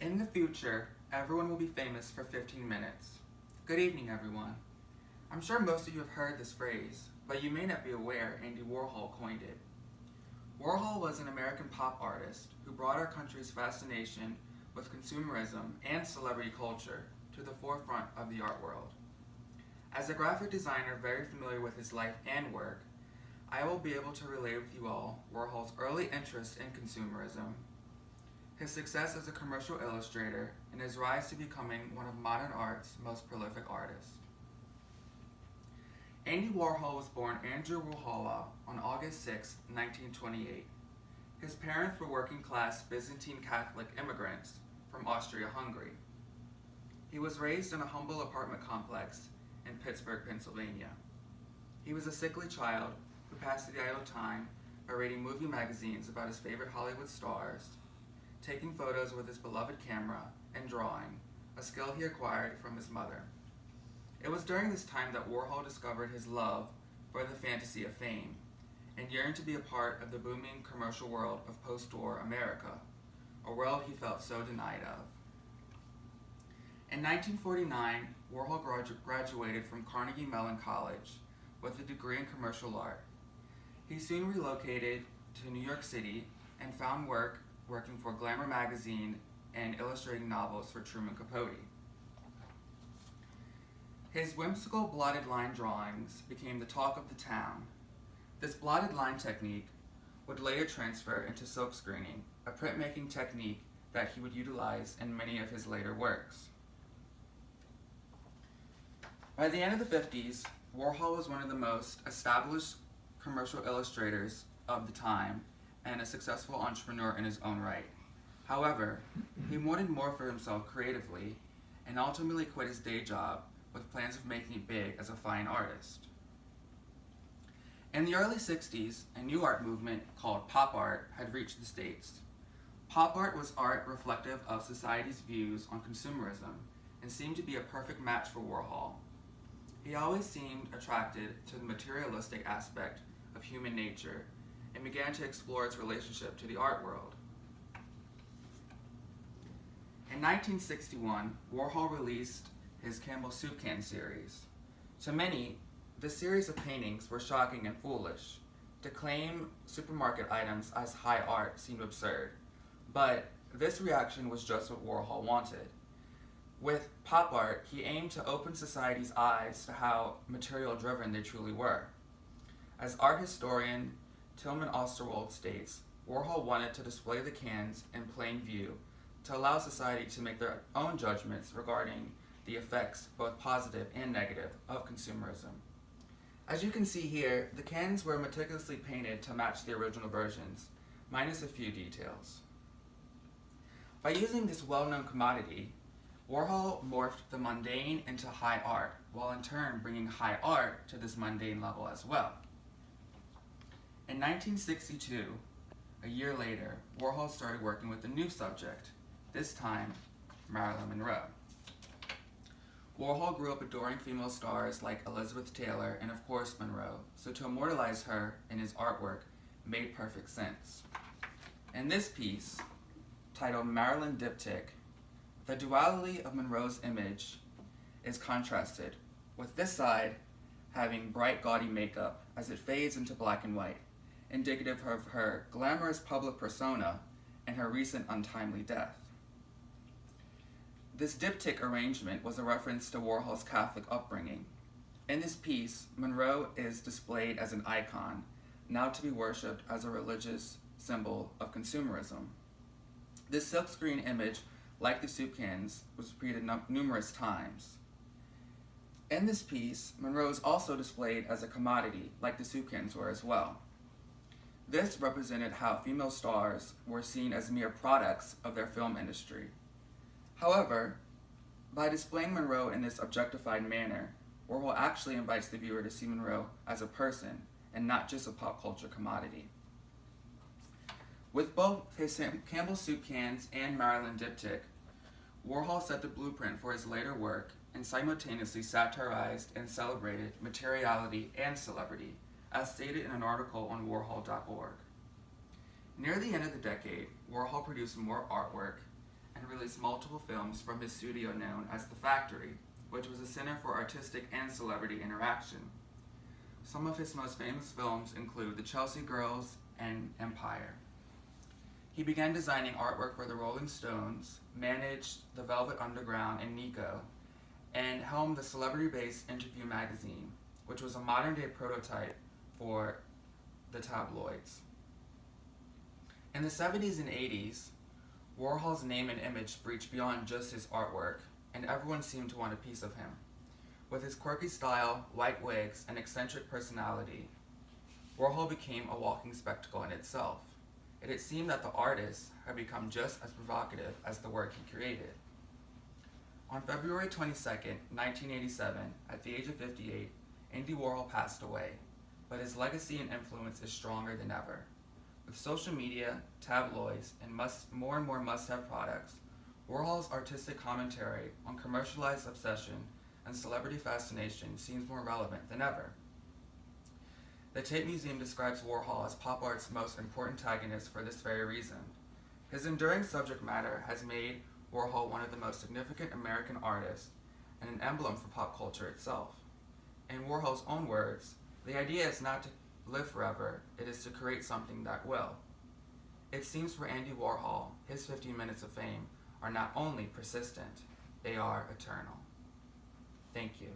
In the future, everyone will be famous for 15 minutes. Good evening, everyone. I'm sure most of you have heard this phrase, but you may not be aware Andy Warhol coined it. Warhol was an American pop artist who brought our country's fascination with consumerism and celebrity culture to the forefront of the art world. As a graphic designer very familiar with his life and work, I will be able to relay with you all Warhol's early interest in consumerism, his success as a commercial illustrator, and his rise to becoming one of modern art's most prolific artists. Andy Warhol was born Andrew Warhol on August 6, 1928. His parents were working-class Byzantine Catholic immigrants from Austria-Hungary. He was raised in a humble apartment complex in Pittsburgh, Pennsylvania. He was a sickly child who passed the idle time by reading movie magazines about his favorite Hollywood stars, taking photos with his beloved camera, and drawing, a skill he acquired from his mother. It was during this time that Warhol discovered his love for the fantasy of fame and yearned to be a part of the booming commercial world of post-war America, a world he felt so denied of. In 1949, Warhol graduated from Carnegie Mellon College with a degree in commercial art. He soon relocated to New York City and found work working for Glamour magazine and illustrating novels for Truman Capote. His whimsical blotted line drawings became the talk of the town. This blotted line technique would later transfer into silkscreening, a printmaking technique that he would utilize in many of his later works. By the end of the 50s, Warhol was one of the most established commercial illustrators of the time and a successful entrepreneur in his own right. However, he wanted more for himself creatively and ultimately quit his day job with plans of making it big as a fine artist. In the early 60s, a new art movement called pop art had reached the States. Pop art was art reflective of society's views on consumerism and seemed to be a perfect match for Warhol. He always seemed attracted to the materialistic aspect of human nature and began to explore its relationship to the art world. In 1961, Warhol released his Campbell Soup Can series. To many, this series of paintings were shocking and foolish. To claim supermarket items as high art seemed absurd, but this reaction was just what Warhol wanted. With pop art, he aimed to open society's eyes to how material-driven they truly were. As art historian Tilman Osterwald states, Warhol wanted to display the cans in plain view to allow society to make their own judgments regarding the effects, both positive and negative, of consumerism. As you can see here, the cans were meticulously painted to match the original versions, minus a few details. By using this well-known commodity, Warhol morphed the mundane into high art, while in turn bringing high art to this mundane level as well. In 1962, a year later, Warhol started working with a new subject, this time Marilyn Monroe. Warhol grew up adoring female stars like Elizabeth Taylor and of course Monroe, so to immortalize her in his artwork made perfect sense. In this piece, titled Marilyn Diptych, the duality of Monroe's image is contrasted, with this side having bright gaudy makeup as it fades into black and white, indicative of her glamorous public persona and her recent untimely death. This diptych arrangement was a reference to Warhol's Catholic upbringing. In this piece, Monroe is displayed as an icon, now to be worshipped as a religious symbol of consumerism. This silkscreen image, like the soup cans, was repeated numerous times. In this piece, Monroe is also displayed as a commodity, like the soup cans were as well. This represented how female stars were seen as mere products of their film industry. However, by displaying Monroe in this objectified manner, Warhol actually invites the viewer to see Monroe as a person and not just a pop culture commodity. With both his Campbell Soup Cans and Marilyn Diptych, Warhol set the blueprint for his later work and simultaneously satirized and celebrated materiality and celebrity, as stated in an article on Warhol.org. Near the end of the decade, Warhol produced more artwork and released multiple films from his studio known as The Factory, which was a center for artistic and celebrity interaction. Some of his most famous films include The Chelsea Girls and Empire. He began designing artwork for the Rolling Stones, managed the Velvet Underground and Nico, and helmed the celebrity-based Interview magazine, which was a modern-day prototype for the tabloids. In the 70s and 80s, Warhol's name and image reached beyond just his artwork, and everyone seemed to want a piece of him. With his quirky style, white wigs, and eccentric personality, Warhol became a walking spectacle in itself. It had seemed that the artist had become just as provocative as the work he created. On February 22, 1987, at the age of 58, Andy Warhol passed away, but his legacy and influence is stronger than ever. With social media, tabloids, and more and more must-have products, Warhol's artistic commentary on commercialized obsession and celebrity fascination seems more relevant than ever. The Tate Museum describes Warhol as pop art's most important antagonist for this very reason. His enduring subject matter has made Warhol one of the most significant American artists and an emblem for pop culture itself. In Warhol's own words, the idea is not to live forever, it is to create something that will. It seems for Andy Warhol, his 15 minutes of fame are not only persistent, they are eternal. Thank you.